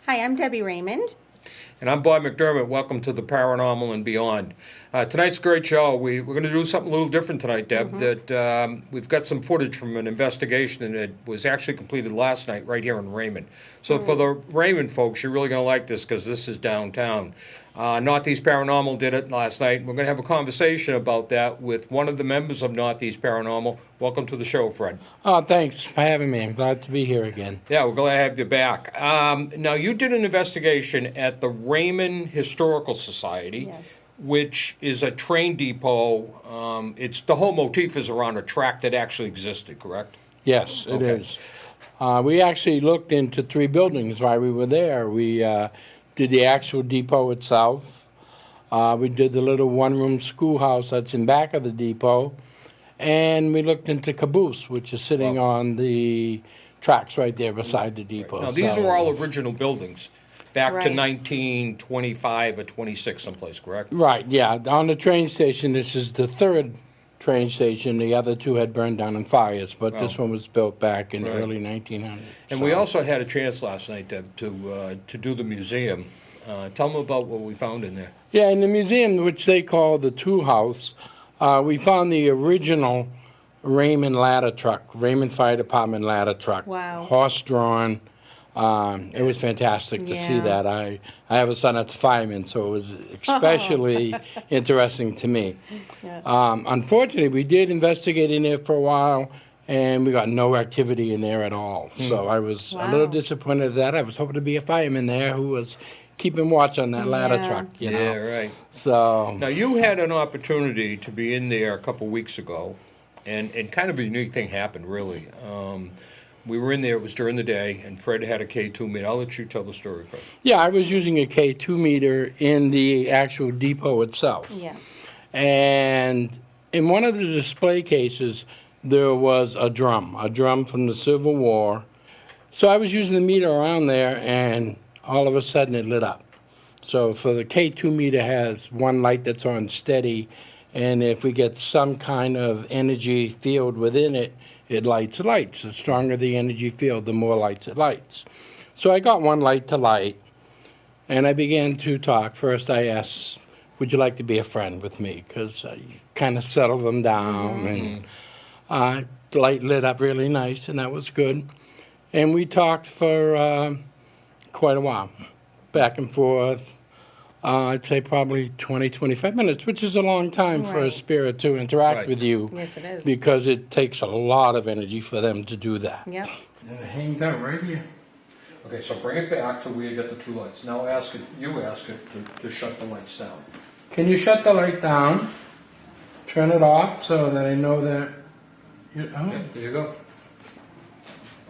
Hi, I'm Debbie Raymond. And I'm Bob McDermott. Welcome to the Paranormal and Beyond. Tonight's a great show. We're going to do something a little different tonight, Deb. That we've got some footage from an investigation that was actually completed last night right here in Raymond. So for the Raymond folks, you're really going to like this because this is downtown. Northeast Paranormal did it last night. We're going to have a conversation about that with one of the members of Northeast Paranormal. Welcome to the show, Fred. Oh, thanks for having me. I'm glad to be here again. Yeah, we're glad to have you back. Now, you did an investigation at the Raymond Historical Society, Yes. which is a train depot. It's the whole motif is around a track that actually existed, correct? Yes, it Okay. is. We actually looked into 3 buildings while we were there. We did the actual depot itself. We did the little one-room schoolhouse that's in back of the depot. And we looked into Caboose, which is sitting on the tracks right there beside the depot. Now, these are all original buildings, back to Right. 1925 or 26 someplace, correct? Right, yeah. On the train station, this is the 3rd train station. The other 2 had burned down in fires, but this one was built back in the Right. early 1900s. And we also had a chance last night, Deb, to do the museum. Tell them about what we found in there. Yeah, in the museum, which they call the Tool House, we found the original Raymond ladder truck, Raymond Fire Department ladder truck. Wow. Horse-drawn. It was fantastic to see Yeah. that. I have a son that's a fireman, so it was especially interesting to me. Yeah. Unfortunately, we did investigate in there for a while, and we got no activity in there at all. So I was a little Wow. disappointed at that. I was hoping to be a fireman there who was keeping watch on that ladder Yeah. truck, you know. Yeah, right. So Now, you had an opportunity to be in there a couple weeks ago, and kind of a unique thing happened, really. We were in there, it was during the day, and Fred had a K2 meter. I'll let you tell the story, Fred. yeah, I was using a K2 meter in the actual depot itself. Yeah. And in one of the display cases, there was a drum from the Civil War. So I was using the meter around there, and all of a sudden it lit up. So for the K2 meter has one light that's on steady, and if we get some kind of energy field within it, it lights lights. The stronger the energy field, the more lights it lights. So I got one light to light, and I began to talk. First I asked, would you like to be a friend with me? Because I kind of settled them down, and the light lit up really nice, and that was good. And we talked for quite a while, back and forth. I'd say probably 20, 25 minutes, which is a long time for a Right. spirit to interact Right. with you. Yes, it is. Because it takes a lot of energy for them to do that. Yep. And it hangs out right here. Okay, so bring it back till we get the 2 lights. Now you ask it to shut the lights down. Can you shut the light down? Turn it off so that I know that. Yeah, there you go.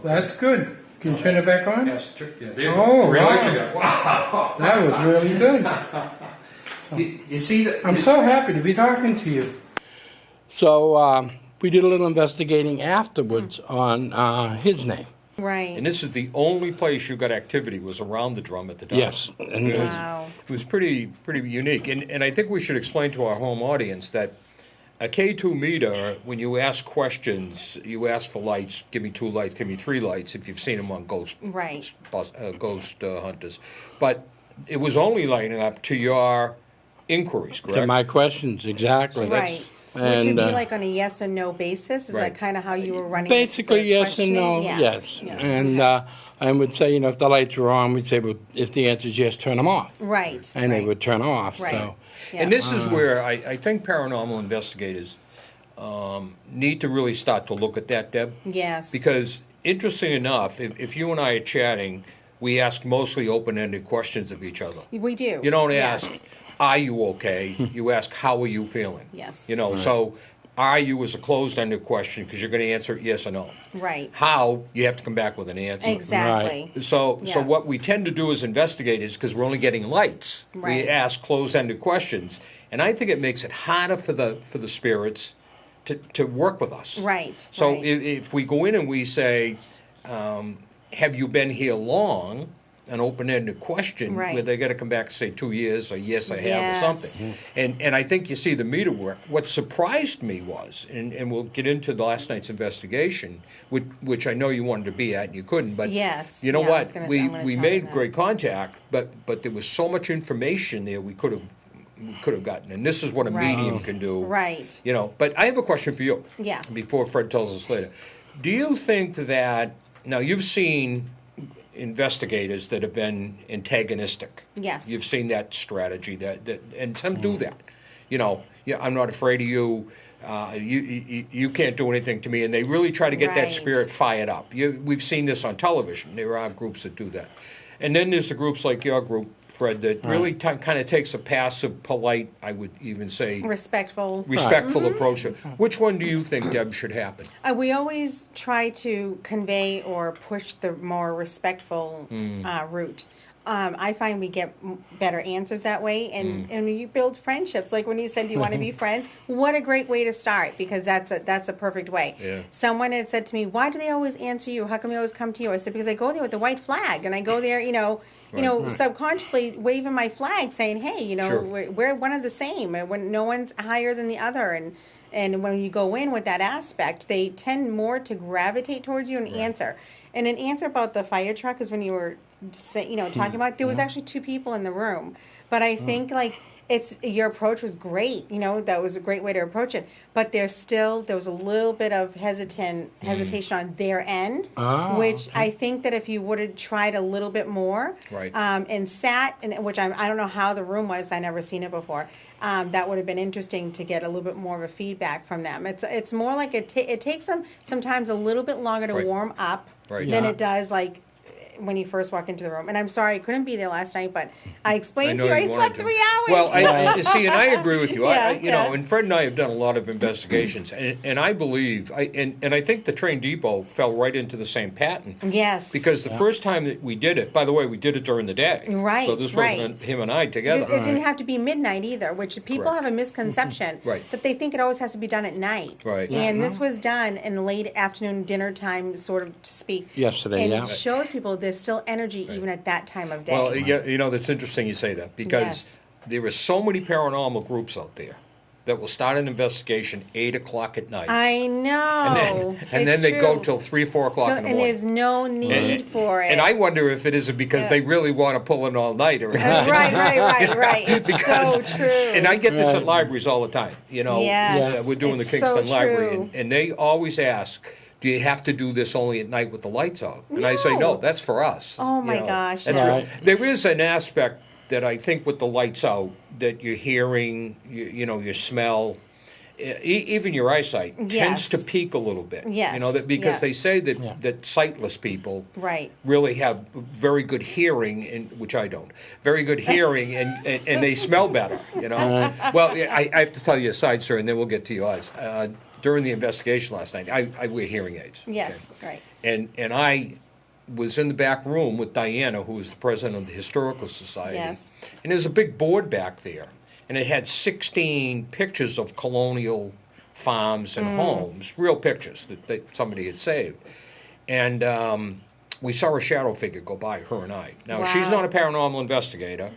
That's good. Can you turn it back on? Yes, yeah, there you Oh, go. 3 lights wow. you got. Wow. That was really good. You see that? I'm so happy to be talking to you. So we did a little investigating afterwards on his name. Right. And this is the only place you got activity was around the drum at the time. Yes. And it was- Wow. It was pretty unique. And I think we should explain to our home audience that a K2 meter, when you ask questions, you ask for lights, give me 2 lights, give me 3 lights, if you've seen them on ghost Right. hunters. But it was only lighting up to your inquiries, correct? to my questions, exactly. Right. Which And, would be like on a yes or no basis? Is Right. that kind of how you were running basically, the yes and no, questioning? Yeah. yes. Yeah. And I would say, if the lights were on, we'd say, well, if the answer is yes, turn them off. Right. And right. they would turn off. Right. So, Yeah. And this is where I think paranormal investigators need to really start to look at that, Deb. Yes. Because, interesting enough, if you and I are chatting, we ask mostly open-ended questions of each other. We do. You don't Yes. ask, are you okay? You ask, how are you feeling? Yes. So are you is a closed-ended question because you're going to answer it yes or no. Right. How, you have to come back with an answer. Exactly. So Yeah. what we tend to do as investigators, because we're only getting lights, Right. we ask closed-ended questions, and I think it makes it harder for the spirits to work with us. Right. So right. if we go in and we say, have you been here long? an open-ended question Right. where they got to come back and say 2 years or yes, I have Yes. or something. And I think you see the meter work. What surprised me was, and we'll get into the last night's investigation, which I know you wanted to be at and you couldn't, but Yes. you know Yeah, I was what? gonna- We I'm gonna we tell made them that. great contact, but there was so much information there we could have gotten. And this is what a Right. medium can do. Right. You know, but I have a question for you. Yeah. Before Fred tells us later. Do you think that, now you've seen investigators that have been antagonistic. Yes. You've seen that strategy, that and some do that. You know, yeah, I'm not afraid of you. You can't do anything to me, and they really try to get that Right. spirit fired up. We've seen this on television. There are groups that do that, and then there's the groups like your group, Fred, that really kind of takes a passive, polite, I would even say, Respectful. respectful approach. Which one do you think, Deb, should happen? We always try to convey or push the more respectful route. I find we get better answers that way, and you build friendships. Like when you said you want to be friends, what a great way to start, because that's a perfect way. Yeah. Someone had said to me, "Why do they always answer you? How come they always come to you?" I said, "Because I go there with the white flag, and I go there, subconsciously waving my flag, saying, hey, Sure. we're one of the same. And when no one's higher than the other, and when you go in with that aspect, they tend more to gravitate towards you and answer. And an answer about the fire truck is when you were talking about, there was actually 2 people in the room. But I think your approach was great. That was a great way to approach it. But there was a little bit of hesitation on their end, which I think that if you would have tried a little bit more, Right. and sat, which I don't know how the room was, I never seen it before. That would have been interesting to get a little bit more of a feedback from them. It's more like it takes them sometimes a little bit longer to Right. warm up Right. than Yeah. it does when you first walk into the room. And I'm sorry I couldn't be there last night, but I explained to you I wanted slept to. 3 hours. Well, I see, and I agree with you. Yeah. And Fred and I have done a lot of investigations, and I believe, and I think the train depot fell right into the same pattern. Yes. Because the first time that we did it, by the way, we did it during the day. Right, So this right. wasn't him and I It together. didn't have to be midnight either, which people Correct. have a misconception. Right. That they think it always has to be done at night. Right. And this was done in late afternoon dinner time, sort of to speak. Yesterday, and yeah. it shows people there's still energy even at that time of day. Well, yeah, that's interesting you say that, because Yes. there are so many paranormal groups out there that will start an investigation 8 o'clock at night. I know. and then It's they go true. till 3, 4 o'clock in the And morning. there's no need for it. And I wonder if it isn't because they really want to pull it all night. Or Right. It's Because- so true. And I get this Right. at libraries all the time. Yes. We're doing It's the Kingston so Library, true. and they always ask, "Do you have to do this only at night with the lights out?" And I say, No. "No, that's for us." Oh, my gosh, That's yeah. right. There is an aspect that I think with the lights out that you're hearing, your smell. Even your eyesight tends Yes. to peak a little bit. Yes, That because yeah. they say that, Yeah. that sightless people Right. really have very good hearing, which I don't. Very good hearing, and they smell better. Well, I have to tell you a side story, and then we'll get to yours. During the investigation last night, I wear hearing aids. Yes, okay? right. And I was in the back room with Diana, who was the president of the Historical Society. Yes. And there's a big board back there, and it had 16 pictures of colonial farms and homes, real pictures that somebody had saved. And we saw a shadow figure go by, her and I. Now, she's Wow. not a paranormal investigator.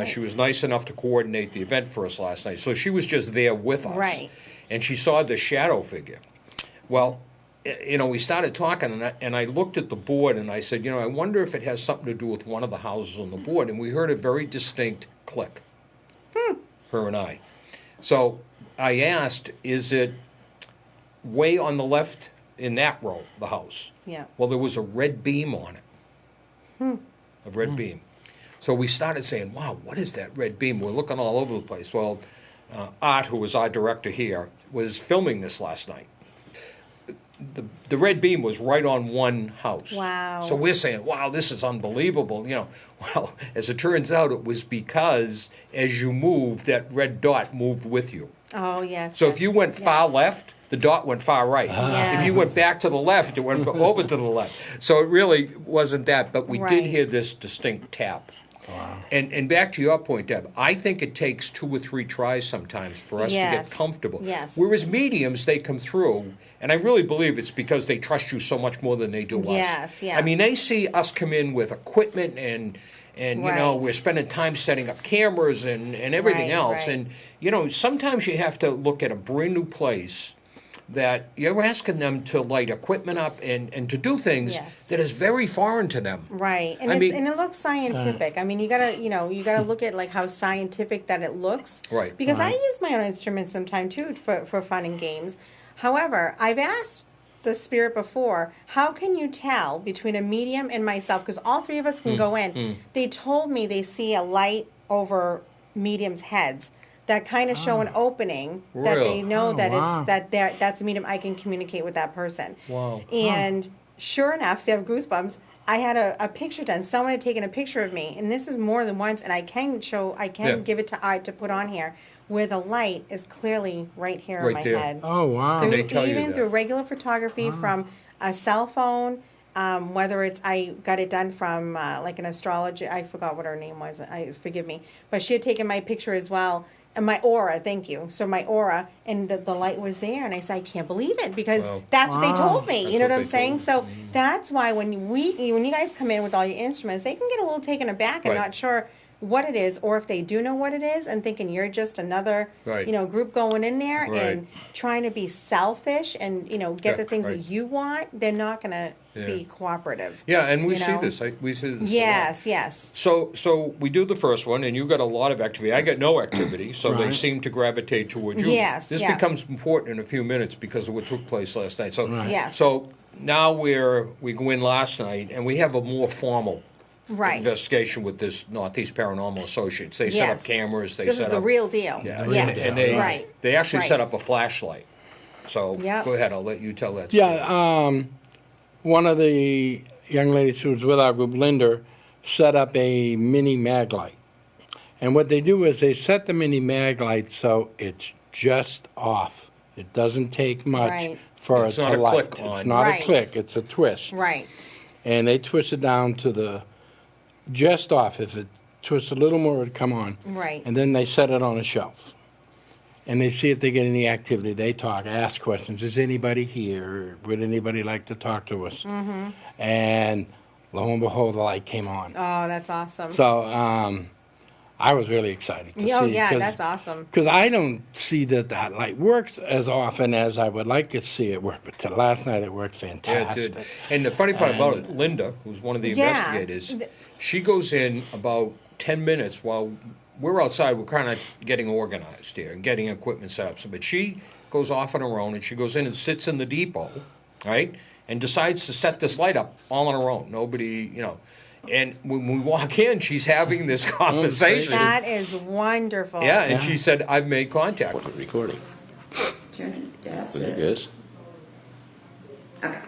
She was nice enough to coordinate the event for us last night. So she was just there with us. Right. And she saw the shadow figure. Well, we started talking, and I looked at the board, and I said, I wonder if it has something to do with one of the houses on the board. And we heard a very distinct click, her and I. So I asked, is it way on the left in that row, the house? Yeah. Well, there was a red beam on it. A red beam. So we started saying, wow, what is that red beam? We're looking all over the place. Well, Art, who was our director here, was filming this last night. The red beam was right on one house. Wow. So we're saying, wow, this is unbelievable. Well, as it turns out, it was because as you moved, that red dot moved with you. Oh, yes. So yes, if you went yeah. far left, the dot went far right. If you went back to the left, it went over to the left. So it really wasn't that, but we did Right. hear this distinct tap And back to your point, Deb, I think it takes 2 or 3 tries sometimes for us to get Yes. comfortable. Yes. Whereas mediums, they come through, and I really believe it's because they trust you so much more than they do us. Yes, yeah. I mean, they see us come in with equipment and you know, Right. we're spending time setting up cameras and everything Right, else. right. And, you know, sometimes you have to look at a brand new place that you're asking them to light equipment up and to do things Yes. that is very foreign to them. Right, and I mean- and it looks scientific. I mean, you gotta look at like how scientific that it looks. Right. Because I Right. use my own instruments sometimes too for fun and games. However, I've asked the spirit before, how can you tell between a medium and myself? Because all 3 of us can go in. They told me they see a light over mediums' heads that kind of show an opening that Really? they know Oh, that wow. that's a medium. I can communicate with that person. Wow. And sure enough, see, I have goosebumps. I had a picture done. Someone had taken a picture of me, and this is more than once. And I can Yeah. give it to put on here, where the light is clearly right here in Right my there. head. Oh, wow. Through, They tell you even that. through regular photography from a cell phone, whether it's I got it done from like an astrologer. I forgot what her name was. Forgive me, but she had taken my picture as well. And my aura, thank you. So my aura, and the light was there, and I said, I can't believe it, because Wow. that's what they Wow. told me. That's You know what what I'm they saying? told So that's why when you guys come in with all your instruments, they can get a little taken aback and Right. not sure what it is, or if they do know what it is and thinking you're just another Right. group going in there Right. and trying to be selfish and get Yeah, the things right. that you want, they're not going to Yeah. be cooperative. Yeah, and we You see know? this. We see this a lot. Yes. So we do the first one, and you got a lot of activity. I got no activity, so they Right. seem to gravitate towards you. Yes, This yeah. becomes important in a few minutes because of what took place last night. So, Yes. so now we go in last night, and we have a more formal Right. investigation with this Northeast Paranormal Associates. They set up Yes. cameros. They This set is the up real deal. Yeah, Yes. and they right. they actually Right. set up a flashlight. So Yep. go ahead. I'll let you tell that story. Yeah, one of the young ladies who was with our group, Linda, set up a mini mag light. And what they do is they set the mini mag light so it's just off. It doesn't take much Right. for It's it not to a light. click on. It's not Right. a click, it's a twist. Right. And they twist it down to the just off. If it twists a little more, it would come on. Right. And then they set it on a shelf. And they see if they get any activity. They talk, ask questions. Is anybody here? Would anybody like to talk to us? Mm-hmm. And lo and behold, the light came on. Oh, that's awesome. So I was really excited to see. Oh, yeah, that's awesome. Because I don't see that light works as often as I would like to see it work. But last night it worked Yeah, fantastic. it did. And the funny part about it, Linda, who's one of the Yeah. investigators, she goes in about 10 minutes while we're outside. We're kind of getting organized here and getting equipment set up. So, but she goes off on her own, and she goes in and sits in the depot, right, and decides to set this light up all on her own. Nobody, And when we walk in, she's having this conversation. That is wonderful. Yeah, and she said, I've made contact. Recording. Turn it. That's There it it. goes. Okay.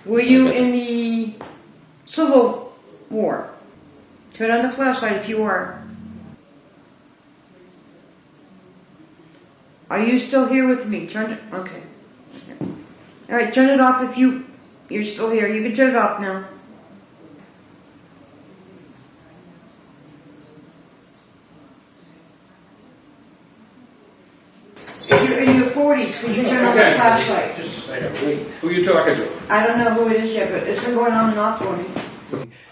Were you in the Civil War? Turn on the flashlight if you were. Are you still here with me? Turn it. Okay. All right. Turn it off if you're still here. You can turn it off now. If you're in your 40s, can you turn on the flashlight? Just a second. Who are you talking to? I don't know who it is yet, but it's been going on and off for me.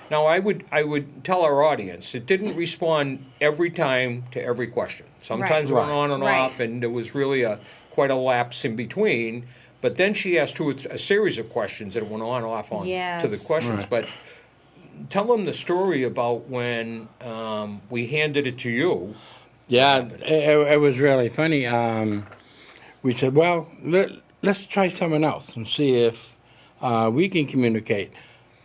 Now, I would tell our audience, it didn't respond every time to every question. Sometimes it went Right. on and Right. off, and there was really quite a lapse in between. But then she asked a series of questions that went on and off to the Yes. questions. Right. But tell them the story about when we handed it to you. Yeah, it was really funny. We said, well, let's try someone else and see if we can communicate.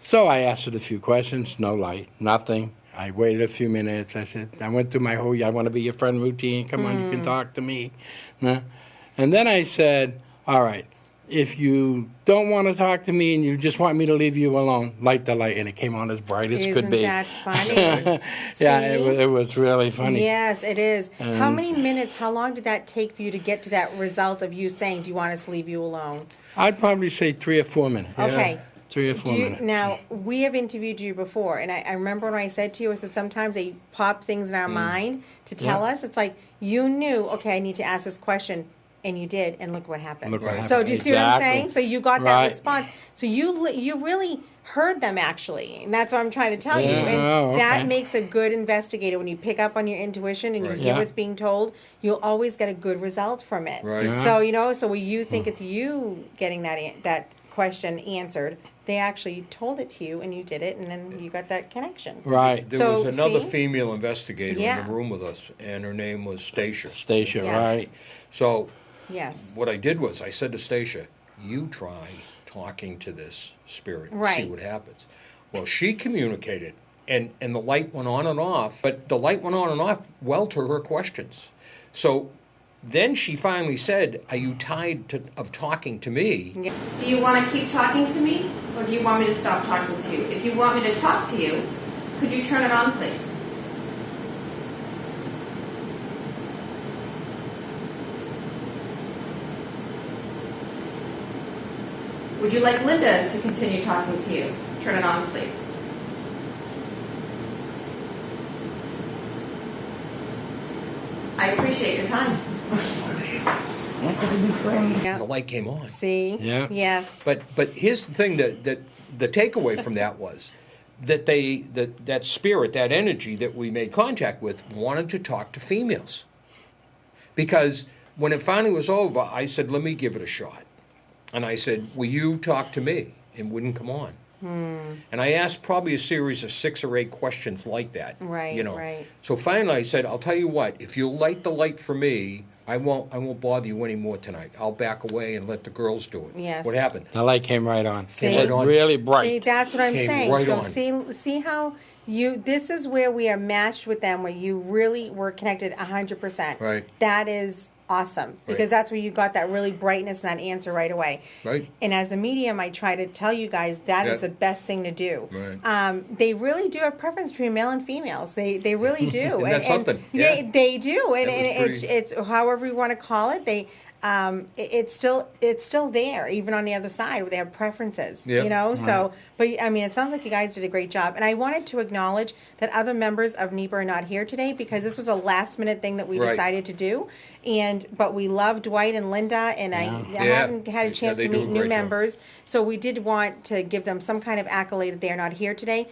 So I asked it a few questions, no light, nothing. I waited a few minutes. I said, I went through my whole, I want to be your friend routine. Come on, you can talk to me. And then I said, all right, if you don't want to talk to me and you just want me to leave you alone, light the light. And it came on as bright as could Isn't be. that funny? Yeah, See? it was really funny. Yes, it is. How And- many minutes, how long did that take for you to get to that result of you saying, do you want us to leave you alone? I'd probably say 3 or 4 minutes. Okay. 3 or 4 minutes. Now, we have interviewed you before, and I remember when I said to you, I said sometimes they pop things in our mind to tell Yeah. us. It's like you knew, okay, I need to ask this question, and you did, and look what happened. Look what So happened. do you see what I'm Exactly. saying? So you got that Right. response. So you really heard them actually, and that's what I'm trying to tell you. Yeah. And Oh, that okay. makes a good investigator. When you pick up on your intuition and you Right. hear Yeah. what's being told, you'll always get a good result from it. Right. Yeah. So so when you think it's you getting that question answered, they actually told it to you and you did it, and then you got that connection. Right. There So, was another see? female investigator in Yeah. the room with us, and her name was Stacia. Stacia, Yeah. right. So Yes. what I did was I said to Stacia, you try talking to this spirit and see Right. what happens. Well, she communicated, and the light went on and off, but the light went on and off well to her questions. So then she finally said, are you tired of talking to me? Yeah. Do you want to keep talking to me, or do you want me to stop talking to you? If you want me to talk to you, could you turn it on, please? Would you like Linda to continue talking to you? Turn it on, please. I appreciate your time. Yeah. The light came on. See? Yeah. Yes. But here's the thing that the takeaway from that was that that spirit, that energy that we made contact with, wanted to talk to females. Because when it finally was over, I said, let me give it a shot. And I said, will you talk to me? It wouldn't come on. And I asked probably a series of 6 or 8 questions like that. Right, You know. right. So finally I said, I'll tell you what, if you'll light the light for me, I won't bother you anymore tonight. I'll back away and let the girls do it. Yes. What happened? The light came right on. See? right on. Really bright. See, that's what I'm Came saying. right So on. see how this is where we are matched with them, where you really were connected 100%. Right. That is awesome, because that's where you got that really brightness and that answer right away. Right. And as a medium, I try to tell you guys that is Yeah. the best thing to do. Right. They really do have preference between male and females. They really do. And that's something. Yeah. Yeah. They do, and, That was and pretty- it's however you want to call it. It's still there, even on the other side where they have preferences. Yep. You know, so but I mean, it sounds like you guys did a great job, and I wanted to acknowledge that other members of NEPA are not here today because this was a last minute thing that we Right. decided to do, but we love Dwight and Linda, and I Yeah. haven't had a Yeah, chance they to do a meet new great job. members, so we did want to give them some kind of accolade that they are not here today.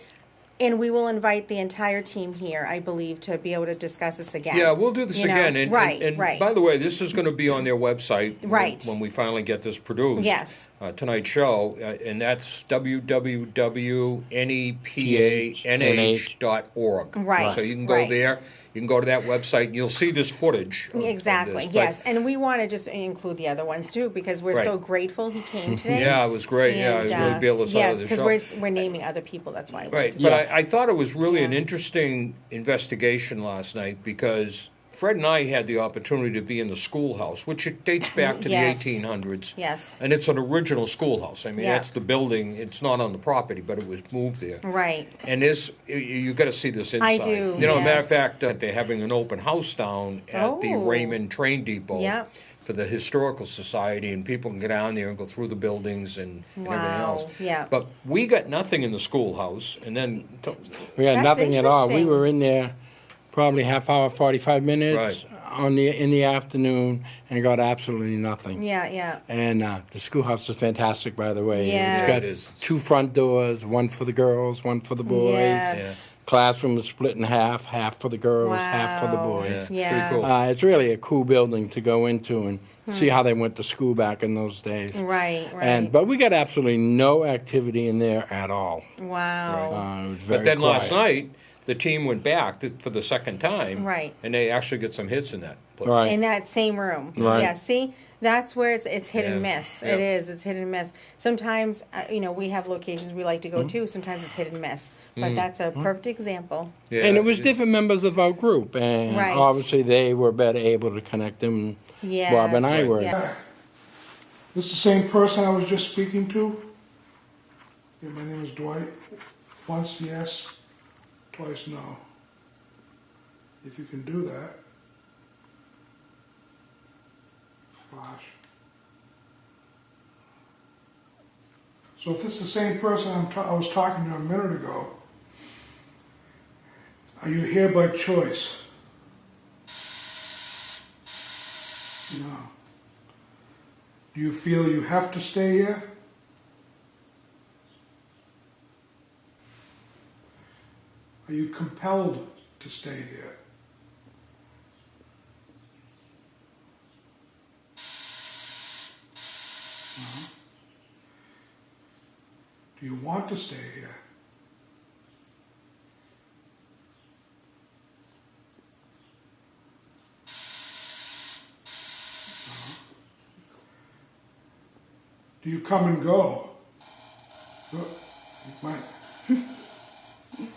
And we will invite the entire team here, I believe, to be able to discuss this again. Yeah, we'll do this You know? again. And, right, and right. by the way, this is going to be on their website Right. when we finally get this produced. Yes. Tonight's show, and that's www.nepah.org. Right, So you can go right. there. You can go to that website, and you'll see this footage. Of Exactly. this. But, Yes, and we want to just include the other ones too because we're so Right. grateful he came today. Yeah, it was great. Yeah, I was really be able to yes, the because show. we're naming other people. That's why. Right, Just- but I thought it was really an Yeah. interesting investigation last night because Fred and I had the opportunity to be in the schoolhouse, which it dates back to Yes. the 1800s. Yes. And it's an original schoolhouse. I mean, Yeah. that's the building. It's not on the property, but it was moved there. Right. And you got to see this inside. I do, You know, matter of yes. fact, they're having an open house down at the Oh. Raymond train depot. Yep. For the Historical Society, and people can get down there and go through the buildings and everything Wow, else. yeah. But we got nothing in the schoolhouse, and then We had That's nothing at all. We interesting. were in there probably half hour, 45 minutes Right. in the afternoon and got absolutely nothing. Yeah. Yeah. And the schoolhouse is fantastic, by the way. Yes. It's Yeah, got it is. 2 front doors, one for the girls, one for the boys. Yes. Classroom is split in half for the girls, half for the Wow. boys. Yeah. Pretty cool. It's really a cool building to go into and see how they went to school back in those days. Right. Right. But we got absolutely no activity in there at all. wow. It was very But then last quiet. night, the team went back for the second time. Right. And they actually get some hits in that place. Right. In that same room. Right. Yeah. See, that's where it's hit and Yeah. miss. Yeah. It is. It's hit and miss. Sometimes, we have locations we like to go to. Sometimes it's hit and miss. But that's a perfect example. Yeah, And it was different members of our group, and Right. obviously they were better able to connect them. Yes. Bob and I were. Yeah. This the same person I was just speaking to? Yeah, my name is Dwight. Once yes, twice no. If you can do that. Flash. So if this is the same person I was talking to a minute ago, are you here by choice? No. Do you feel you have to stay here? Are you compelled to stay here? No. Do you want to stay here? Do you come and go? Look, you might.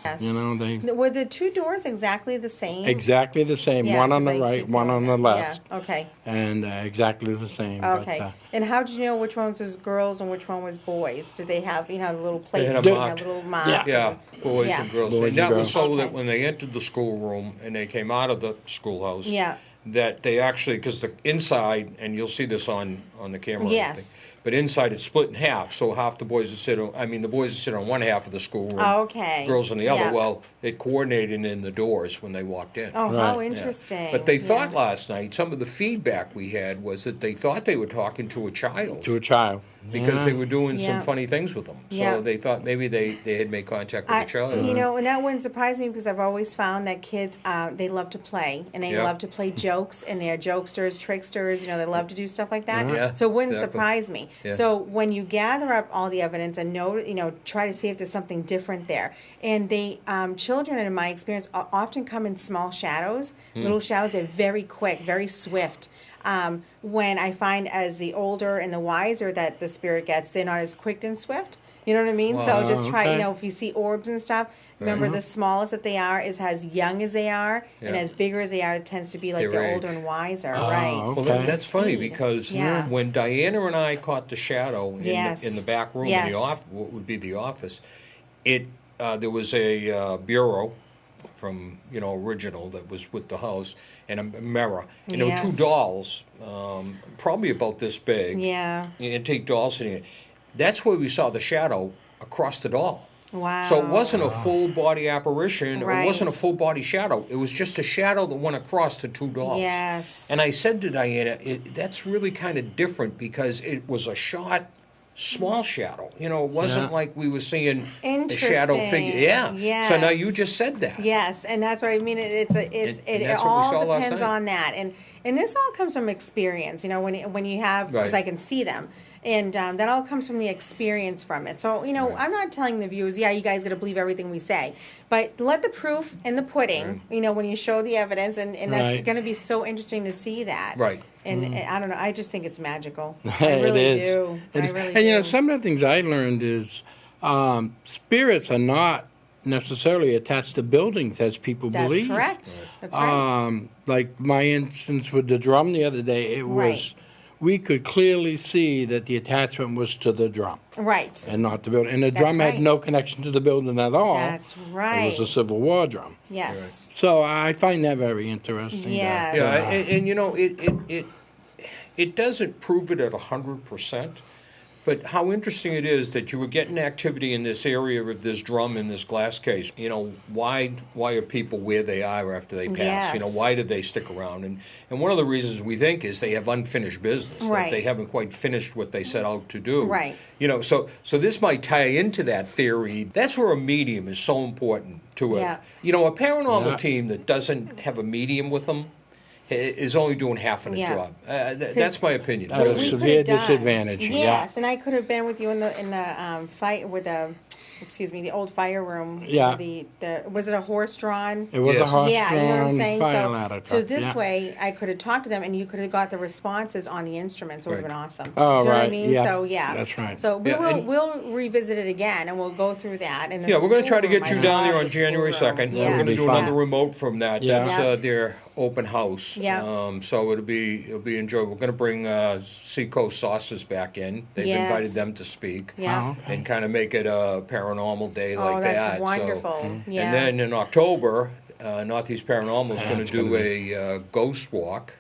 Yes. You know, Were the two doors exactly the same? exactly the same. Yeah, one on 'cause the I right, keep one on the going. left, Yeah, okay. and exactly the same. Okay. But, And how did you know which one was girls and which one was boys? Did they have, the little plates? had 'em They marked. had little marked. Yeah. Yeah, boys Yeah. and girls. Boys And and that was girls. so that Okay. when they entered the schoolroom and they came out of the schoolhouse, Yeah. that they actually, because the inside, and you'll see this on the camera. and Yes. everything, but inside it's split in half, so half the boys would sit on, the boys would sit on one half of the schoolroom. Okay. Girls on the other. Yeah. Well, it coordinated in the doors when they walked in. Oh, how Right. Yeah. interesting. But they Yeah. thought last night, some of the feedback we had was that they thought they were talking to a child. to a child. Because Yeah. they were doing Yeah. some funny things with them. Yeah. So they thought maybe they had made contact with a child. And that wouldn't surprise me because I've always found that kids, they love to play and they Yeah. love to play jokes and they're jokesters, tricksters, they love to do stuff like that. Yeah, So it wouldn't exactly. surprise me. Yeah. So when you gather up all the evidence and try to see if there's something different there. And they, children in my experience often come in small shadows, Hmm. little shadows. They're very quick, very swift. When I find as the older and the wiser that the spirit gets, they're not as quick and swift. You know what I mean? So Wow. just try, Okay. if you see orbs and stuff, remember the smallest that they are is as young as they are, and Yeah. as bigger as they are, it tends to be like Their they're age. older and wiser, Oh, right? okay. Well, that's funny Speed. because Yeah. when Diana and I caught the shadow in, Yes. in the back room in Yes. the what would be the office, there was a bureau from original that was with the house and a mirror, and there were two Yes. dolls, probably about this big, Yeah. antique dolls sitting there. That's where we saw the shadow across the doll. Wow. So it wasn't a full body apparition, or it wasn't a Right. full body shadow. It was just a shadow that went across the two dolls. Yes. And I said to Diana, that's really kind of different because it was a short, small shadow. It wasn't Yeah. like we were seeing a shadow figure. Interesting. Yeah. So now Yes. you just said that. Yes, and that's what I mean. It And it that's what we all saw last depends night. on that, and this all comes from experience. When you have, because Right. I can see them, and that all comes from the experience from it. So I'm not telling the viewers, yeah, you guys got to believe everything we say, but let the proof in the pudding. When you show the evidence, and that's Right. going to be so interesting to see that. Right. And I don't know. I just think it's magical. I It really is. do. It I is. really And do. some of the things I learned is spirits are not necessarily attached to buildings as people That's believe. correct. That's right. Like my instance with the drum the other day, it was Right. we could clearly see that the attachment was to the drum Right. and not the building. And the That's drum right. had no connection to the building at all. That's It right. was a Civil War drum. Yes. So I find that very interesting. Yes. Yeah, and it doesn't prove it at 100%, but how interesting it is that you were getting activity in this area of this drum in this glass case. Why are people where they are after they pass? Yes. Why did they stick around? And one of the reasons we think is they have unfinished business, Right. that they haven't quite finished what they set out to do. Right. So this might tie into that theory. That's where a medium is so important to it. Yeah. A paranormal Yeah. team that doesn't have a medium with them is only doing half of the Yeah. job. That's my opinion. That is We severe could've done- disadvantage. Yes, and I could have been with you in the fight with the old fire room. Yeah. The was it a horse drawn? It was Yes. a horse Yeah, you know what I'm drawn saying. fire So, ladder so truck. this Yeah. way, I could have talked to them, and you could have got the responses on the instruments. It would have Right. been awesome. Oh, Do you know what I right, mean? yeah. So yeah, That's right. So Yeah, and- we'll revisit it again, and we'll go through that. In the Yeah, we're going to try to schoolroom. get you I down there love on the January schoolroom. 2nd. Yes. We're going to do That'll be another fun. remote from that. Yeah. That's Yeah. their open house. Yeah. So it'll be enjoyable. We're going to bring Seacoast Sauces back in. They've Yes. invited them to speak. Yeah. Oh, okay. And kind of make it a paranormal day Oh, like that's that. So- wonderful. Yeah. And then in October, Northeast Paranormal is going to That's do gonna a ghost walk.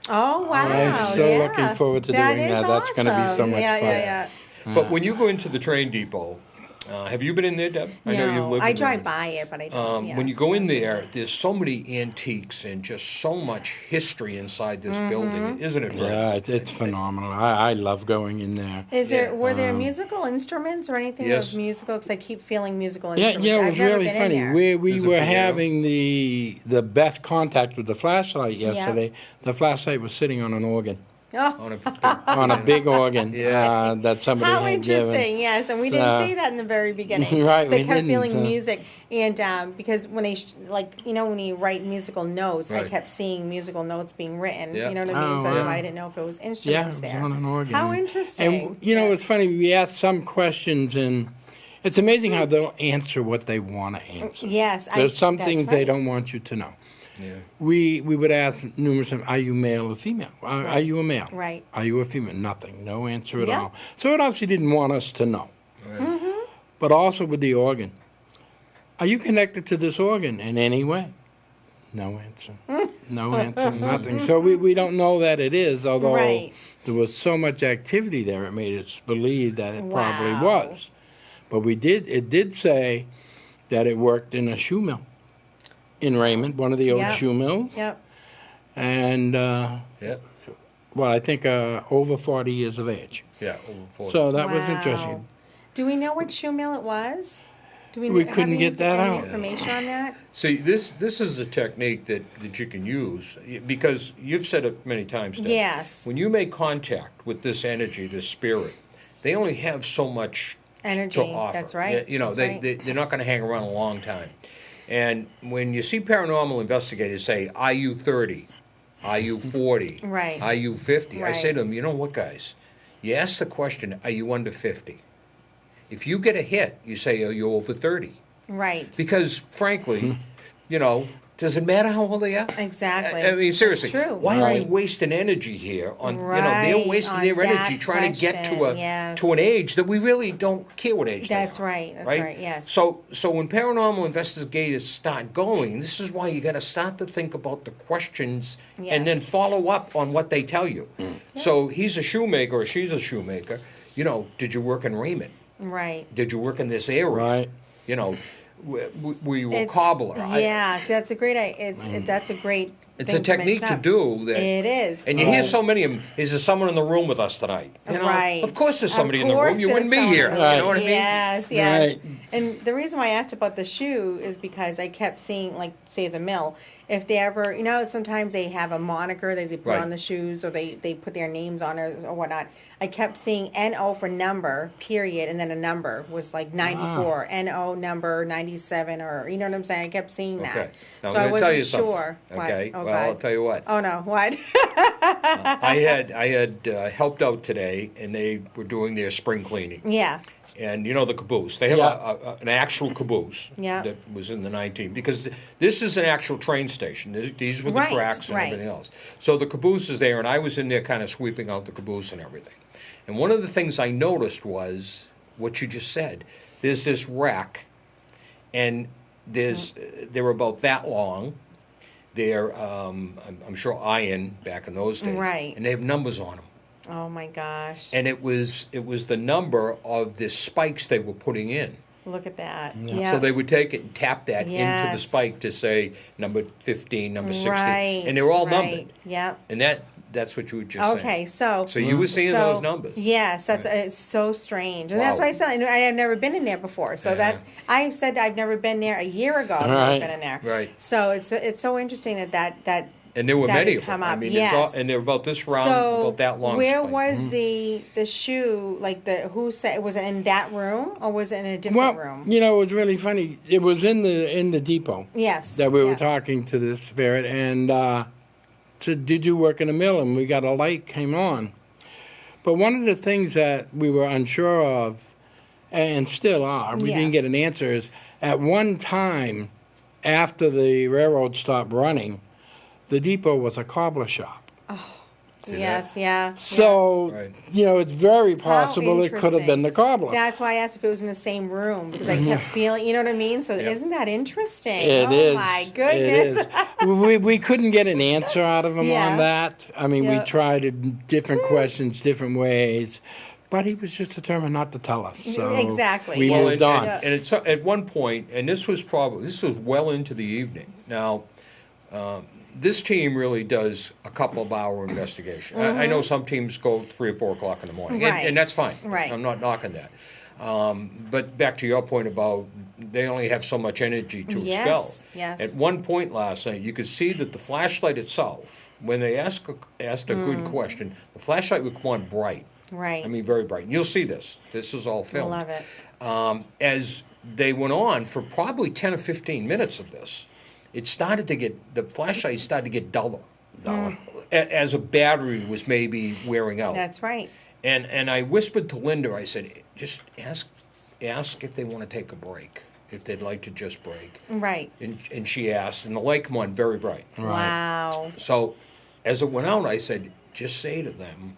Oh wow! I'm so yeah. looking forward to That doing is that. That's gonna be so awesome. much yeah, fun. Yeah, yeah, But when you go into the train depot, have you been in there, Deb? I know you No, live I in there. drive by it, but I don't. Yeah. When you go in there, there's so many antiques and just so much history inside this building, isn't it? Fred? Yeah, it's phenomenal. I love going in there. Were there musical instruments or anything Yes. of musical? Because I keep feeling musical Yeah, instruments. yeah, it I've was never really been in funny. there. We There's a were piano. having the best contact with the flashlight yesterday. The flashlight was sitting on an organ, Oh, On a, on a big organ Yeah. that somebody how had given. interesting! Yes, and we didn't So- say that in the very beginning. Right, So I we kept didn't, feeling so- music, and because when they when you write musical notes, I Right. kept seeing musical notes being written. Yeah. You know what I mean? Oh, So that's wow. why I didn't know if it was Yeah, instruments it was there. on an organ. How interesting! And you know, it's funny. We ask some questions, and it's amazing how they'll answer what they want to answer. Yes, There's some that's things they right. don't want you to know. yeah. We would ask numerous times, are you male or female? Are you a male? Right. Are you a female? Nothing. No answer at Yeah. all. So it obviously didn't want us to know. Right. But also with the organ. Are you connected to this organ in any way? No answer. No answer, nothing. So we don't know that it is, although Right. there was so much activity there, it made us believe that it probably Wow. was. But it did say that it worked in a shoe mill in Raymond, one of the old Yep. shoe mills. Yep. And, Yeah. well, I think over 40 years of age. Yeah. Over 40. So that was Wow. interesting. Do we know what shoe mill it was? Do We have couldn't any- get that any out. information on that? See, this is a technique that you can use because you've said it many times, Deb. Yes. When you make contact with this energy, this spirit, they only have so much Energy, to offer. that's right, You know, that's they, right. they're not going to hang around a long time. And when you see paranormal investigators say, "Are you 30? Are you 40? Right. Are you 50?" I say Right. to them, "You know what, guys? You ask the question, are you under 50? If you get a hit, you say, are you over 30? Right. Because, frankly, you know, does it matter how old they are? Exactly. I mean, seriously, It's true. why are we Right. wasting energy here on, Right, they're wasting on their that energy trying to get to question, yes. to an age that we really don't care what age That's they are. right, that's right, yes. So when paranormal investigators start going, this is why you got to start to think about the questions and then Yes. follow up on what they tell you. So he's a shoemaker or she's a shoemaker. You know, did you work in Raymond? Right. Did you work in this area? Right. You know, were you a It's- cobbler? Yeah, see, that's a great. That's a great. It's thing a technique mention to up. do that. It is. And you hear so many of them. Is there someone in the room with us tonight? You know, Right. Of course there's Of somebody in the course room. You wouldn't be there's here. someone in the You know what I room. mean? Yes, yes. Right. And the reason why I asked about the shoe is because I kept seeing, like, say, the mill. If they ever, you know, sometimes they have a moniker that they put Right. on the shoes or they put their names on it or whatnot. I kept seeing NO for number, period, and then a number was like 94, NO number 97, or, you know what I'm saying? I kept seeing that. Okay. Now, So I'm I going to wasn't tell you something. sure. What? Okay. Oh, well, I'll God. tell you what. Oh, no. What? I had helped out today, and they were doing their spring cleaning. Yeah. And you know the caboose. They have Yeah. an actual caboose Yeah. that was in the 19, because this is an actual train station. These were the Right, tracks and right. everything else. So the caboose is there, and I was in there kind of sweeping out the caboose and everything. And one of the things I noticed was what you just said. There's this rack, and they're about that long. They're, I'm sure, iron back in those days. Right. And they have numbers on them. Oh, my gosh. And it was the number of the spikes they were putting in. Look at that. Yeah. Yeah. So they would take it and tap that into the Yes. spike to say number 15, number 16. Right. And they were all right. numbered. Yep. And that's what you were just saying. Okay, so So you were seeing those numbers. Yes, that's Right. it's so strange, and that's Wow. why I said I have never been in there before. So Yeah. I said I've never been there a year ago. I've never Right. been in there. Right. So it's so interesting that And there were that many would of them. come I up. mean, Yes. and they're about this round, so about that long where spike. was the shoe? Like who said, was it in that room or was it in a Well, different room? you know, it was really funny. It was in the depot Yes. that we were yeah. talking to the spirit, and said, "Did you work in a mill?" And we got a light came on. But one of the things that we were unsure of, and still are, we didn't Yes. get an answer, is at one time, after the railroad stopped running, the depot was a cobbler shop. See Yes. that? Yeah. So, Right. you know, it's very possible it could have interesting. been the cobbler. That's why I asked if it was in the same room because I kept feeling, you know what I mean? So isn't that interesting? It oh is. my goodness. It is. we couldn't get an answer out of him Yeah. on that. I mean, Yeah. we tried different questions, different ways. But he was just determined not to tell us. So Exactly, we yes. moved on. Yeah. And it's at one point, and this was well into the evening. Now, this team really does a couple of hour investigation. I know some teams go 3 or 4 o'clock in the morning, Right. and that's fine. Right. I'm not knocking that. But back to your point about they only have so much energy to expel. Yes, yes. At one point last night, you could see that the flashlight itself, when they asked a good question, the flashlight would come on bright. Right. I mean, very bright. And you'll see this. This is all filmed. Love it. As they went on for probably 10 or 15 minutes of this, the flashlight started to get duller. As a battery was maybe wearing out. That's right. And I whispered to Linda, I said, just ask if they want to take a break, if they'd like to just break. Right. And she asked, and the light come on very bright. Wow. So as it went out, I said, just say to them,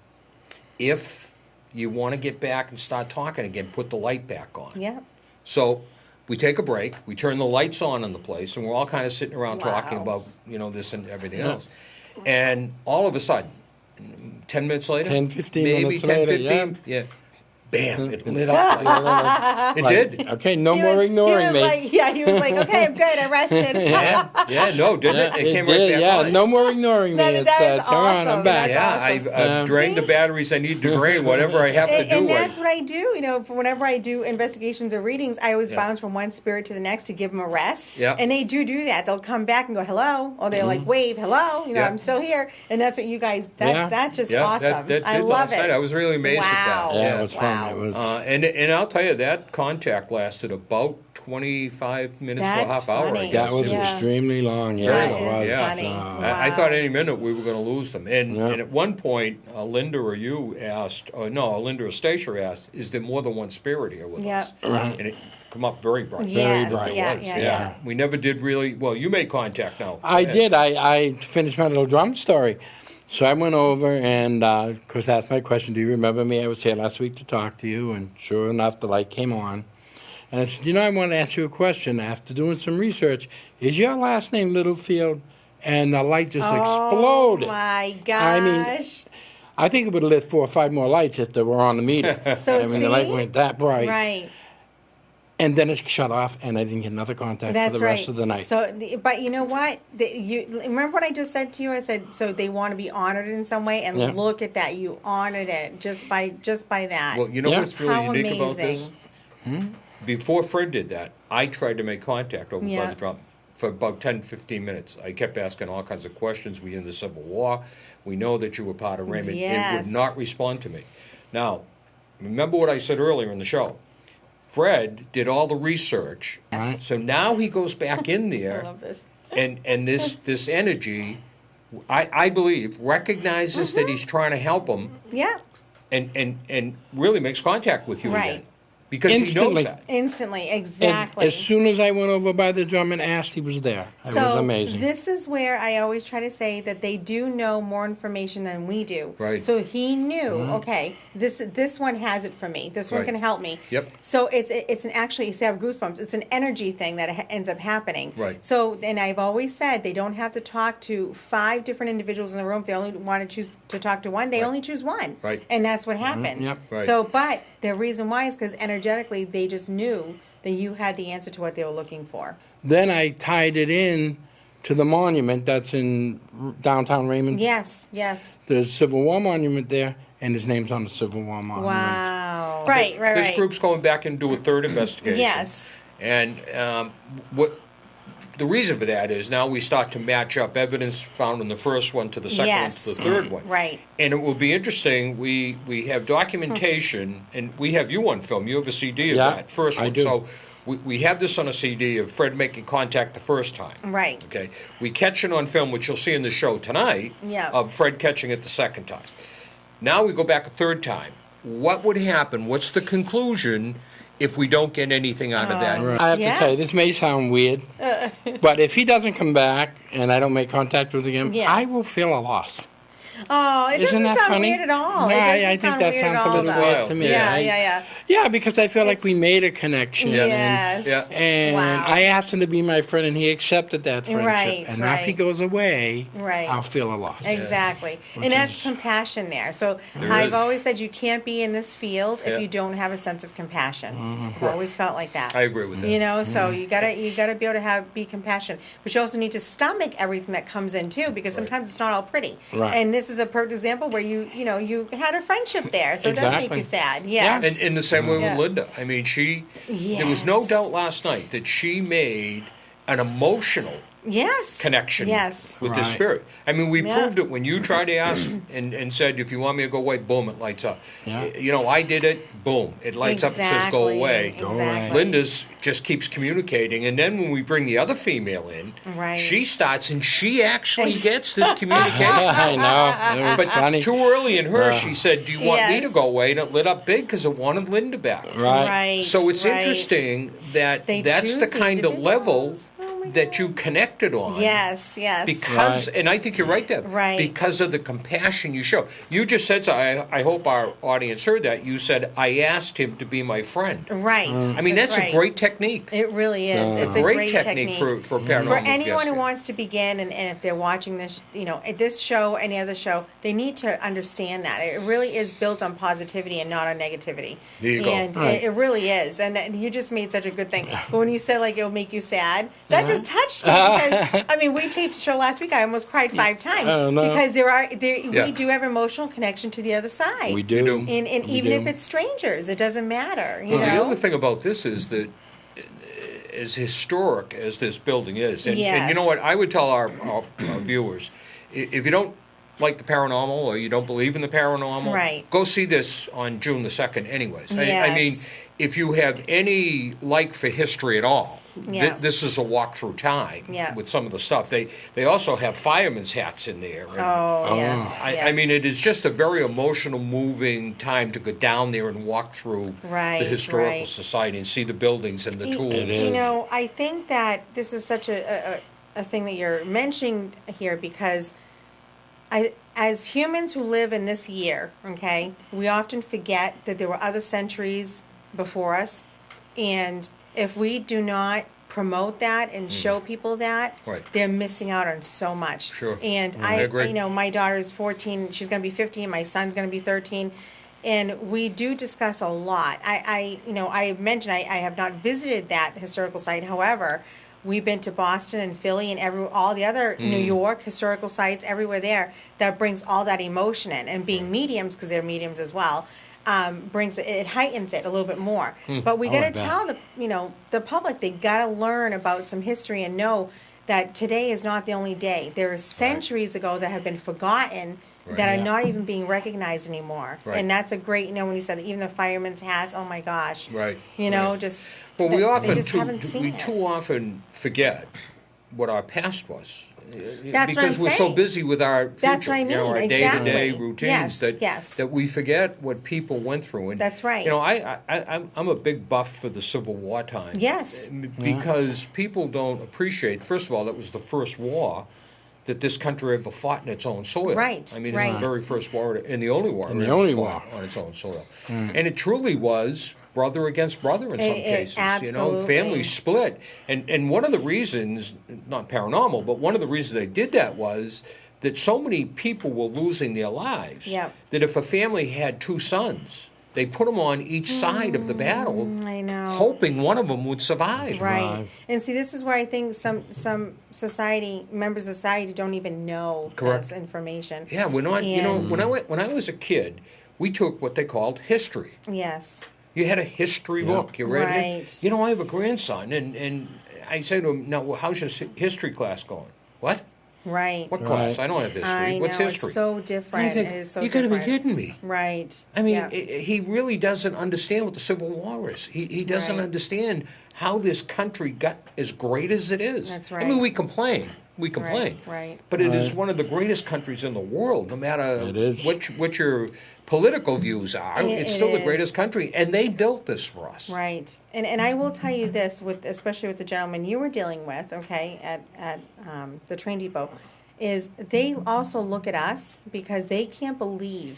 if you want to get back and start talking again, put the light back on. Yep. So we take a break, we turn the lights on in the place, and we're all kind of sitting around talking Wow. about, this and everything else. And all of a sudden, 10 minutes later? 10, 15 maybe minutes 10, later, 15, yeah. Bam, it lit up. It did. Okay, no He more was- ignoring he was me. Like, he was like, okay, I'm good, I rested. Yeah, no, didn't it? It came right did, back yeah, on. no more ignoring me. That- It that said, is come on, I'm awesome. back. That's Yeah, awesome. I've drained the batteries I need to drain, whatever I have to And, do. and that's what I do. Whenever I do investigations or readings, I always Yeah. bounce from one spirit to the next to give them a rest. Yeah. And they do that. They'll come back and go, hello. Or they'll like wave, hello. Yeah. I'm still here. And that's what you guys, Yeah. that's just Yeah, awesome. that I did love last it. night. I was really amazed at that. Wow. Yeah, it was Wow. fun. It was. And I'll tell you, that contact lasted about 25 minutes to a That's half hour. I funny. guess. that was Yeah. extremely long. Yeah, That it is was. Yeah. funny. I Wow. thought any minute we were going to lose them. And, Yeah. and at one point, Linda or you asked, Linda or Stacia asked, is there more than one spirit here with Yeah. us? And it come up very bright. Yes, bright. yeah, It was, yeah. We never did really, well, you made contact now. I did. I finished my little drum story. So I went over and, of course, asked my question, do you remember me? I was here last week to talk to you. And sure enough, the light came on. And I said, I want to ask you a question. After doing some research, is your last name Littlefield? And the light just exploded. Oh my gosh. I mean, I think it would have lit 4 or 5 more lights if they were on the meter. So I mean, the light see? went that bright. Right. And then it shut off, and I didn't get another contact That's for the right. rest of the night. So, but you know what? You remember what I just said to you? I said so they want to be honored in some way, and Yeah. look at that. You honored it just by that. Well, you know Yeah. what's really How unique about this? amazing. Before Fred did that, I tried to make contact over by Yeah. the drum for about 10, 15 minutes. I kept asking all kinds of questions. We in the Civil War. We know that you were part of Raymond. It Yes. would not respond to me. Now, remember what I said earlier in the show. Fred did all the research. Right. So now he goes back in I there love this. and this energy, I believe, recognizes that he's trying to help him Yeah, and really makes contact with you Right. again. Because he Instantly. knows that. instantly, And exactly. as soon as I went over by the drum and asked, he was there. It was amazing. This is where I always try to say that they do know more information than we do. Right. So he knew, okay, this one has it for me. This one Right. can help me. Yep. So it's an actually, you see, I have goosebumps. It's an energy thing that ends up happening. Right. So, and I've always said they don't have to talk to 5 different individuals in the room. If they only want to choose to talk to one, they only choose one. Right. And that's what happened. Yep. Right. So, but the reason why is because energetically they just knew that you had the answer to what they were looking for. Then I tied it in to the monument that's in downtown Raymond. Yes, yes. There's a Civil War monument there, and his name's on the Civil War monument. Wow. Right, right, This right. group's going back and do a third investigation. Yes. And what the reason for that is now we start to match up evidence found in the first one to the second Yes. one to the third one. Right. And it will be interesting. We have documentation, and we have you on film. You have a CD of Yeah, that first I one. do. So we have this on a CD of Fred making contact the first time. Right. Okay. We catch it on film, which you'll see in the show tonight, Yeah. of Fred catching it the second time. Now we go back a third time. What would happen? What's the conclusion if we don't get anything out of that? I have Yeah. to tell you, this may sound weird, but if he doesn't come back and I don't make contact with him, Yes. I will feel a loss. Oh, it Isn't doesn't that sound funny? weird at all. No, It doesn't I think sound that weird at sounds a all, little though. weird to me. Yeah, I- yeah. Yeah, because I feel like we It's- made a connection. Yes. Yeah. And Wow. I asked him to be my friend, and he accepted that friendship. Right, And now if he right. goes away, Right. I'll feel a loss. Exactly. Which And that's is- compassion there. So There I've is. always said you can't be in this field Yeah. if you don't have a sense of compassion. I've Correct. always felt like that. I agree with that. You know, so you gotta be able to be compassionate, but you also need to stomach everything that comes in too, because sometimes it's not all pretty. Right. And this is a perfect example where you had a friendship there, so it does make Exactly. you sad. Yes. And in the same way Yeah. with Linda. I mean, there was no Yes. doubt last night that she made an emotional Yes. connection Yes. with the Right. spirit. I mean, we Yeah. proved it when you tried to ask and said, if you want me to go away, boom, it lights up. Yeah. You know, I did it, boom, it lights up and says go away. Go Exactly. away. Linda's just keeps communicating, and then when we bring the other female in, Right. she starts and she actually gets this communication. I know. It was But funny. too early in her, she said, "Do you want me to Yes. go away?" And it lit up big because it wanted Linda back. Right. Right. So it's right. interesting that They that's choose the the kind of level individuals. Oh my that you connected on. Yes. Yes. Because, Right. and I think you're right, Deb. Right. Because of the compassion you show. You just said, so I hope our audience heard that. You said, I asked him to be my friend. Right. I mean, that's right. a great technique. It really is. It's a Great great technique for paranormal For anyone who investigation. wants to begin, and if they're watching this, this show, any other show, they need to understand that it really is built on positivity and not on negativity. There you go. And Right. it really is. And you just made such a good thing. But when you said like it'll make you sad, that just touched me because I mean we taped the show last week. I almost cried 5 times Oh, no. because Yeah. we do have emotional connection to the other side. We do. And We even do. if it's strangers, it doesn't matter. You Well, the know. other thing about this is that as historic as this building is, and you know Yes. what, I would tell our viewers, if you don't like the paranormal or you don't believe in the paranormal, Right. go see this on June the 2nd anyways. I mean, Yes. if you have any like for history at all, Yeah. this is a walk through time Yeah. with some of the stuff. They also have firemen's hats in there. And Oh, yes. I mean, it is just a very emotional, moving time to go down there and walk through Right, the historical right. society and see the buildings and the tools. It is. You know, I think that this is such a thing that you're mentioning here because as humans who live in this year, okay, we often forget that there were other centuries before us. And if we do not promote that and show people that, Right. they're missing out on so much. Sure. And I agree. you know, my daughter's 14, she's going to be 15, my son's going to be 13. And we do discuss a lot. I mentioned I have not visited that historical site. However, we've been to Boston and Philly and all the other New York historical sites, everywhere there. That brings all that emotion in. And being mediums, because they're mediums as well, it heightens it a little bit more. But we Oh, got I to bet. tell the public they got to learn about some history and know that today is not the only day. There are centuries ago that have been forgotten that are Yeah. not even being recognized anymore. Right. And that's a great, when you said even the firemen's hats, oh my gosh. Right, You know, right. just Well, we they often just haven't seen we it. too often forget what our past was. That's what because I'm we're so saying. busy with our future, That's what I our mean, day-to-day exactly. routines Yes. that we forget what people went through. And That's right. You know, I'm a big buff for the Civil War time. Yes. Because people don't appreciate. First of all, that was the first war that this country ever fought in its own soil. Right, I mean, right. it's the very first war and the only war And the ever only fought war. on its own soil. And it truly was brother against brother in some cases. You know, absolutely. families split. And one of the reasons, not paranormal, but one of the reasons they did that was that so many people were losing their lives Yep. that if a family had 2 sons, they put them on each side of the battle, I know. hoping one of them would survive. Right. Right. And see, this is where I think some members of society don't even know Correct. this information. Yeah, we're not. You know, And- when I was a kid, we took what they called history. Yes. You had a history book. You read it. Right. You know, I have a grandson, and I say to him, "Now, well, how's your history class going?" What? Right. What class? Right. I don't have history. I What's know, history? it's so And I different. think, It is so you got to be different. kidding me. Right. I mean, Yeah. he really doesn't understand what the Civil War is. He doesn't Right. understand how this country got as great as it is. That's I mean, right. we complain. We complain. right. But it is Right. one of the greatest countries in the world, no matter It is. what your political views are. It's still the is. greatest country, and they built this for us. Right. And I will tell you this, especially with the gentleman you were dealing with, okay, at the train depot, is they also look at us because they can't believe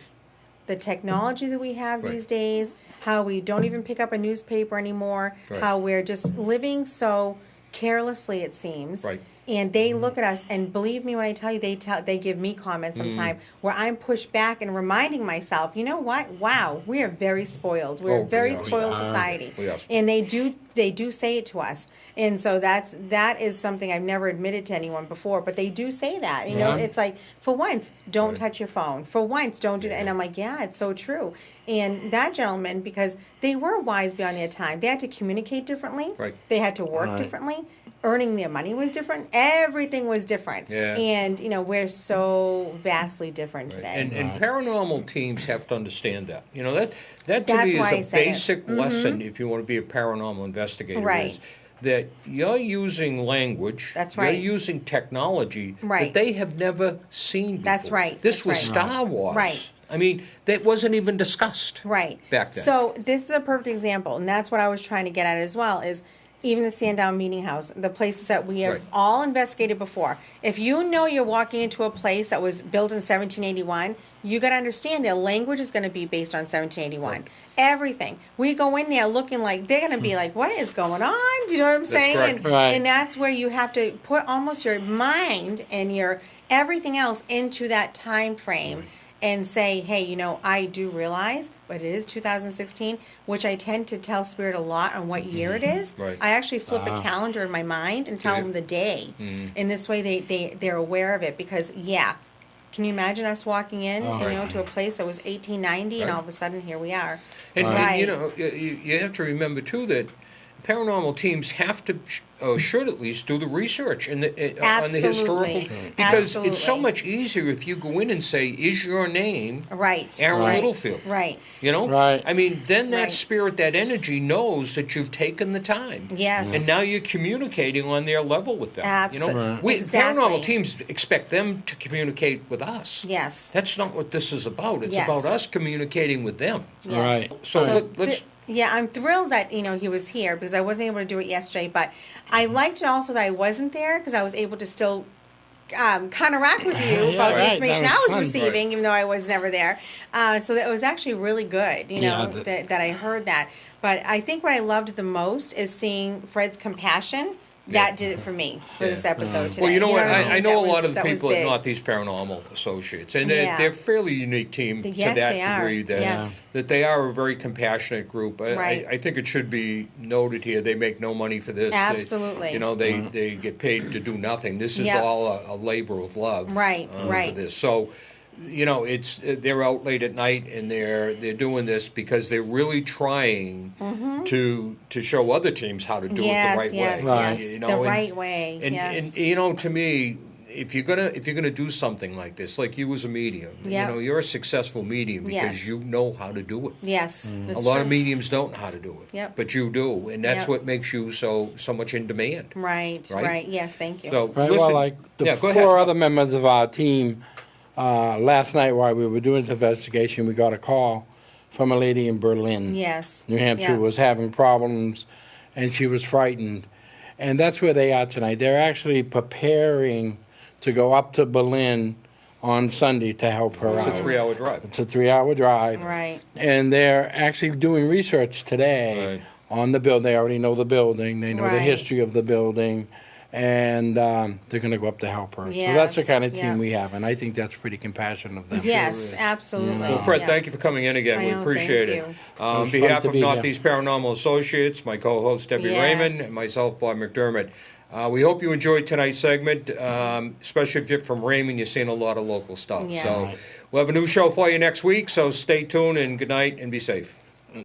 the technology that we have Right. these days, how we don't even pick up a newspaper anymore, Right. how we're just living so carelessly, it seems. Right. And they look at us, and believe me when I tell you, they give me comments sometime where I'm pushed back and reminding myself, you know what? Wow, we are very spoiled. We're Oh, a very yes. spoiled We are. society, We are. and they do say it to us. And so that is something I've never admitted to anyone before, but they do say that. You know, Yeah. it's like, for once, don't Right. touch your phone. For once, don't do that. And I'm like, yeah, it's so true. And that gentleman, because they were wise beyond their time, they had to communicate differently. Right. They had to work Right. differently. Earning their money was different. Everything was different. Yeah. And, you know, we're so vastly different today. And paranormal teams have to understand that. You know, that to That's me why I is a said it. basic lesson if you want to be a paranormal investigator. Right. Is that you're using language. That's right. You're using technology Right. that they have never seen before. That's right. This That's was right. Star Wars. Right. I mean, that wasn't even discussed. Right. Back then. So this is a perfect example, and that's what I was trying to get at as well, is even the Sandown Meeting House, the places that we have Right. all investigated before. If you know you're walking into a place that was built in 1781, you got to understand their language is going to be based on 1781. Right. Everything. We go in there looking like they're going to be like, what is going on? Do you know what I'm saying? correct. And, Right. and that's where you have to put almost your mind and your everything else into that time frame. And say, hey, you know, I do realize, but it is 2016, which I tend to tell Spirit a lot on what year it is. Right. I actually flip a calendar in my mind and tell Yeah. them the day. In this way, they're aware of it because, yeah, can you imagine us walking in, you know, to a place that was 1890, and Right. all of a sudden here we are. And, Right. you know, you have to remember, too, that paranormal teams have to, or should at least, do the research on the historical. Absolutely. Because Absolutely. it's so much easier if you go in and say, is your name Right. Aaron right. Littlefield? Right. You know? Right. I mean, then that Right. spirit, that energy knows that you've taken the time. Yes. And now you're communicating on their level with them. You know? Right. We, Exactly. Paranormal teams expect them to communicate with us. Yes. That's not what this is about. It's Yes. about us communicating with them. Yes. Right. So let's- yeah, I'm thrilled that he was here because I wasn't able to do it yesterday. But I liked it also that I wasn't there because I was able to still counteract with you Yeah, about the right. information That I was was fun. receiving, even though I was never there. So that was actually really good. You know Yeah, that I heard that. But I think what I loved the most is seeing Fred's compassion. That did it for me for this episode today. Well, you know what? I mean? I know That a lot was- of the that was people at big. Northeast Paranormal Associates, and Yeah. they're a fairly unique team to Yes, that they are. degree. That, Yes. that they are a very compassionate group. Right. I think it should be noted here. They make no money for this. Absolutely. They get paid to do nothing. This is Yep. all a labor of love. Right, right. For this. So, you know, they're out late at night and they're doing this because they're really trying to show other teams how to do it Yes, the right yes, way. Right. yes. You know, The and- right way. and, Yes. and you know, to me, if you're gonna do something like this, like you as a medium, Yep. you know, you're a successful medium because Yes. you know how to do it. Yes. A that's lot true. of mediums don't know how to do it, Yep. but you do, and that's Yep. what makes you so much in demand. Right, Right? right. Yes, thank you. So Right, listen, well, like the yeah, go four ahead. other members of our team, last night while we were doing this investigation, we got a call from a lady in Berlin, Yes. New Hampshire, Yeah. was having problems, and she was frightened. And that's where they are tonight. They're actually preparing to go up to Berlin on Sunday to help her It's out. a 3-hour drive. It's a 3-hour drive. Right. And they're actually doing research today Right. on the building. They already know the building. They know the Right. history of the building. And they're going to go up to help her. So that's the Yes, kind of team yeah. we have. And I think that's pretty compassionate of them. Yes, absolutely. Well, Fred, Yeah. thank you for coming in again. I We know, appreciate thank it. you. On was fun behalf to of be here. Northeast Paranormal Associates, my co-host Debbie Yes. Raymond, and myself, Bob McDermott. We hope you enjoyed tonight's segment, especially if you're from Raymond. You're seeing a lot of local stuff. Yes. So we'll have a new show for you next week. So stay tuned and good night and be safe. Oh!